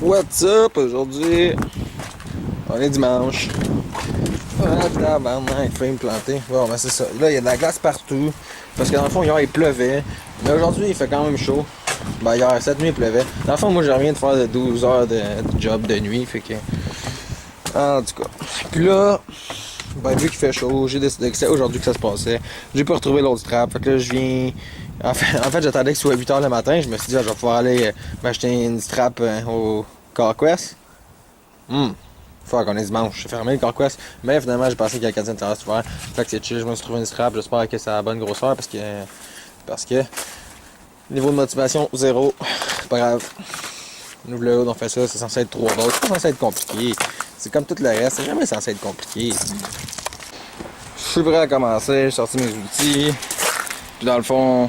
What's up? Aujourd'hui, on est dimanche. Ah, tabarnak, il faut me planter. Bon, ben c'est ça. Là, il y a de la glace partout. Parce que dans le fond, hier, il pleuvait. Mais aujourd'hui, il fait quand même chaud. Ben, hier, cette nuit, il pleuvait. Dans le fond, moi, j'ai rien de faire de 12 heures de job de nuit. Fait que. En tout cas. Puis là, ben, vu qu'il fait chaud, j'ai décidé que c'était aujourd'hui que ça se passait. J'ai pas retrouvé l'autre strap. Fait que là, je viens. En fait, j'attendais que ce soit 8h le matin. Je me suis dit, ah, je vais pouvoir aller m'acheter une strap au CarQuest. Fuck, on est dimanche. C'est fermé le CarQuest. Mais finalement, j'ai pensé qu'il y a 4 terrasse ouvert. Fait que c'est chill. Je me suis trouvé une strap. J'espère que c'est à la bonne grosseur parce que niveau de motivation, zéro. C'est pas grave. Nous, le hood, on fait ça. C'est censé être 3 volts. C'est pas censé être compliqué. C'est comme tout le reste. C'est jamais censé être compliqué. Je suis prêt à commencer. J'ai sorti mes outils. Puis dans le fond,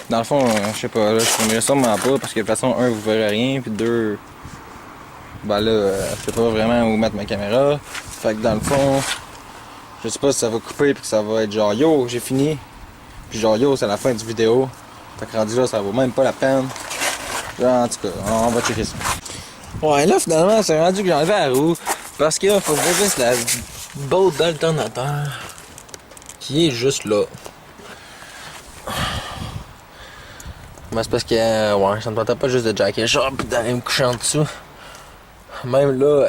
je sais pas, là, je filmerai sûrement pas parce que de toute façon, un, vous verrez rien, puis deux, ben là, je sais pas vraiment où mettre ma caméra. Fait que dans le fond, je sais pas si ça va couper puis que ça va être genre yo, j'ai fini. Puis genre yo, c'est la fin du vidéo. Fait que rendu là, ça vaut même pas la peine. Là, en tout cas, on va checker ça. Ouais, là finalement, c'est rendu que j'ai enlevé la roue parce qu'il faut que je juste la botte d'alternateur qui est juste là. Mais c'est parce que, ouais, ça ne tentait pas juste de jacker le char pis d'aller me coucher en dessous. Même là,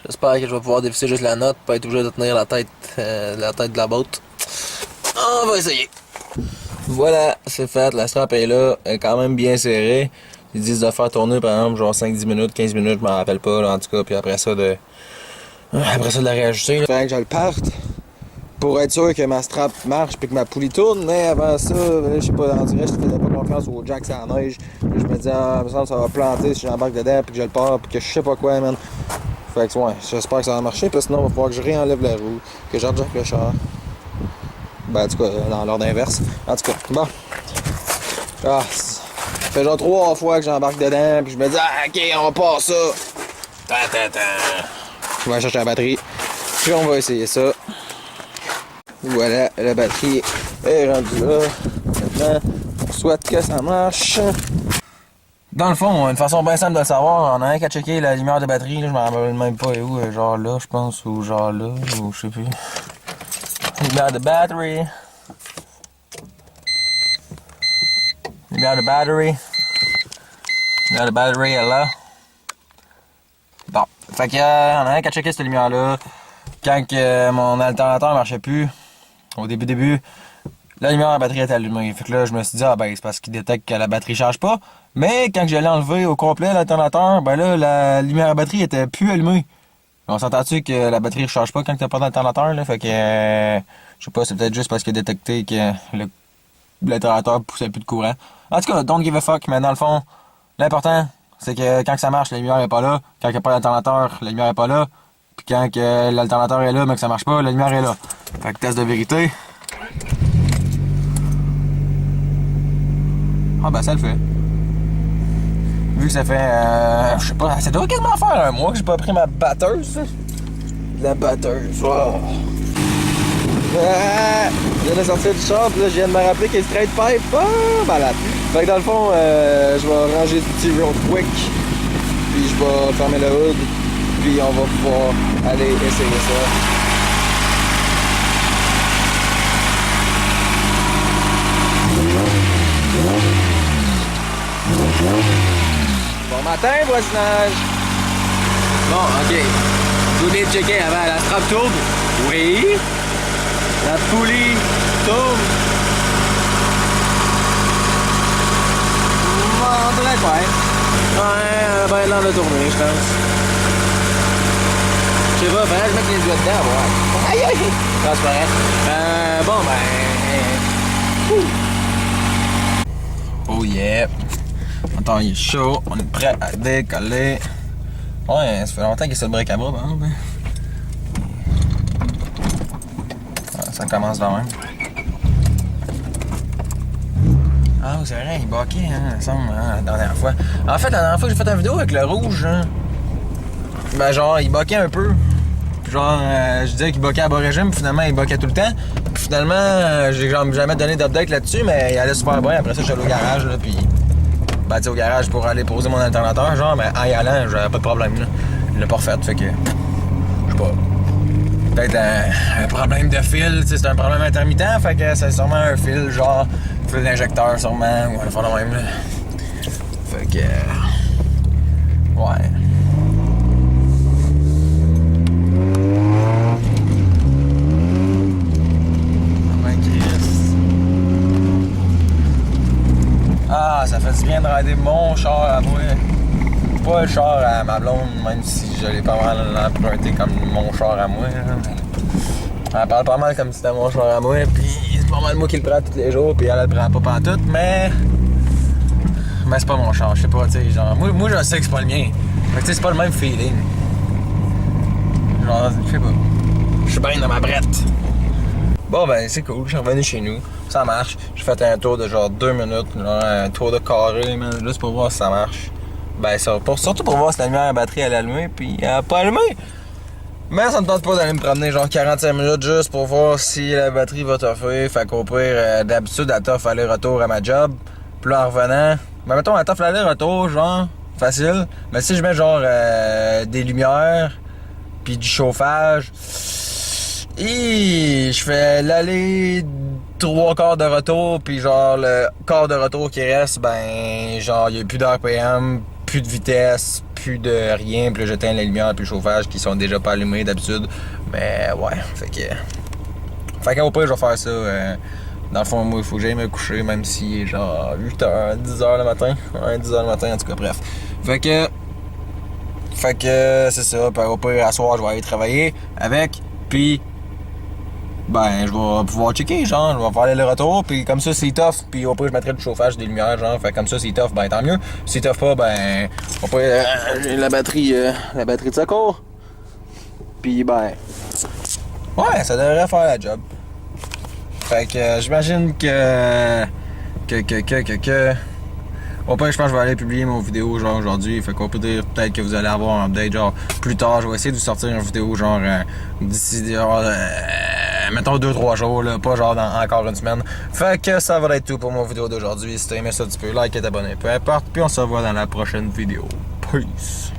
j'espère que je vais pouvoir dévisser juste la note, pas être obligé de tenir la tête de la botte. On va essayer. Voilà, c'est fait, la strap est là, elle est quand même bien serrée. Ils disent de faire tourner par exemple genre 5-10 minutes, 15 minutes, je m'en rappelle pas là, en tout cas, puis après ça de la réajuster. Fait que je le parte. Pour être sûr que ma strap marche puis que ma poulie tourne, mais avant ça, je sais pas, on dirait que je faisais pas confiance au jack sur la neige. Puis je me disais, ah, il me semble que ça va planter si j'embarque dedans puis que je le pars puis que je sais pas quoi, man. Fait que ouais, j'espère que ça va marcher, parce que sinon il va falloir que je réenlève la roue, que j'adjacte le char. Ben, en tout cas, dans l'ordre inverse. En tout cas, bon. Ah, ça fait genre 3 fois que j'embarque dedans puis je me dis, ah, ok, on part ça. Je vais chercher la batterie, puis on va essayer ça. Voilà, la batterie est rendue là. Maintenant, on souhaite que ça marche. Dans le fond, une façon bien simple de le savoir, on a rien qu'à checker la lumière de batterie. Là, je m'en rappelle même pas où, genre là, je pense, ou genre là, ou je sais plus. Lumière de batterie. Lumière de batterie. Lumière de batterie est là. Bon, fait que, on a rien qu'à checker cette lumière-là. Quand que mon alternateur marchait plus, au début, la lumière à la batterie était allumée. Fait que là, je me suis dit, ah ben, c'est parce qu'il détecte que la batterie charge pas. Mais quand je l'ai enlevé au complet, l'alternateur, ben là, la lumière à la batterie était plus allumée. On s'entend-tu que la batterie ne charge pas quand t'as pas d'alternateur, là? Fait que, je sais pas, c'est peut-être juste parce qu'il a détecté que l'alternateur poussait plus de courant. En tout cas, don't give a fuck, mais dans le fond, l'important, c'est que quand ça marche, la lumière est pas là. Quand il n'y a pas d'alternateur, la lumière est pas là. Puis quand que l'alternateur est là, mais que ça marche pas, la lumière est là. Fait que test de vérité. Ah ben ça le fait. Vu que ça fait, je sais pas, ça doit quasiment faire un mois que j'ai pas pris ma batteuse. La batteuse, wow. Je viens de sortir du char, puis là je viens de me rappeler qu'il y a straight pipe. Ah, malade. Fait que dans le fond, je vais ranger ce petit real quick. Puis je vais fermer le hood. Puis on va pouvoir aller essayer ça. Bon matin, voisinage! Bon, ok. Je vous bien checker avant. La strap tourne? Oui. La poulie tourne? On dirait pas. Ouais, ben l'air de tourner, je pense. Je sais pas, faudrait que je mette les doigts dedans, ouais. Aïe aïe! Transparent. Bon, ben. Oh yeah! Attends, il est chaud, on est prêt à décoller. Ouais, ça fait longtemps qu'il y a ça le break à bras, par exemple. Ça commence de même. Ah, c'est vrai, il baquait, hein, il me semble, hein, la dernière fois. En fait, la dernière fois que j'ai fait une vidéo avec le rouge, hein, ben genre, il baquait un peu. Puis genre, je disais qu'il baquait à bas régime, puis finalement, il baquait tout le temps. Puis finalement, j'ai jamais donné d'update là-dessus, mais il allait super bien. Après ça, je suis allé au garage, là, puis ben, tu sais, au garage pour aller poser mon alternateur, genre, mais en y allant, j'avais pas de problème, là. Il l'a pas refait, fait que. Je sais pas. Peut-être un problème de fil, tu sais, c'est un problème intermittent, fait que c'est sûrement un fil, genre, fil d'injecteur, sûrement, ou un fois de même, là. Fait que. Ouais. Ah, ça fait du bien de rider mon char à moi. Pas le char à ma blonde, même si je l'ai pas mal emprunté comme mon char à moi. Elle parle pas mal comme si c'était mon char à moi, puis c'est pas mal moi qui le prends tous les jours, puis elle le prend pas pantoute, mais c'est pas mon char, je sais pas, tu sais, genre, moi je sais que c'est pas le mien. Fait que tu sais, c'est pas le même feeling. Genre, je sais pas. Je suis bien dans ma brette. Bon ben c'est cool, je suis revenu chez nous, ça marche. J'ai fait un tour de genre 2 minutes, genre un tour de carré, man, juste pour voir si ça marche. Ben ça, surtout pour voir si la lumière à batterie elle est allumée, puis elle a pas allumé. Mais ça me tente pas d'aller me promener genre 45 minutes juste pour voir si la batterie va toffer. Fait qu'au pire, d'habitude elle toffe aller-retour à ma job. Puis là en revenant, ben mettons elle toffe l'aller-retour, genre, facile. Mais si je mets genre des lumières, puis du chauffage... Et je fais l'aller 3 quarts de retour, puis genre le quart de retour qui reste, ben genre il n'y a plus d'RPM, plus de vitesse, plus de rien, puis là j'éteins les lumières puis le chauffage qui sont déjà pas allumés d'habitude. Mais ouais, fait qu'au pire je vais faire ça. Dans le fond, moi il faut que j'aille me coucher, même si genre 8h, 10h le matin. Ouais, 10h le matin en tout cas, bref. Fait que c'est ça, puis au pire à soir je vais aller travailler avec, puis ben, je vais pouvoir checker, genre, je vais faire le retour, puis comme ça, c'est tough, puis au pire, je mettrai du chauffage, des lumières, genre, fait comme ça, c'est tough, ben, tant mieux. Si c'est tough pas, ben, au pire, j'ai la batterie de secours. Puis, ben, ouais, ça devrait faire la job. Fait que, j'imagine que. Au pire, je pense que je vais aller publier mon vidéo, genre, aujourd'hui. Fait qu'on peut dire peut-être que vous allez avoir un update, genre, plus tard. Je vais essayer de vous sortir une vidéo, genre, d'ici, genre, mettons 2-3 jours, là, pas genre dans encore une semaine. Fait que ça va être tout pour mon vidéo d'aujourd'hui. Si t'as aimé ça, tu peux like et t'abonner, peu importe. Puis on se revoit dans la prochaine vidéo. Peace!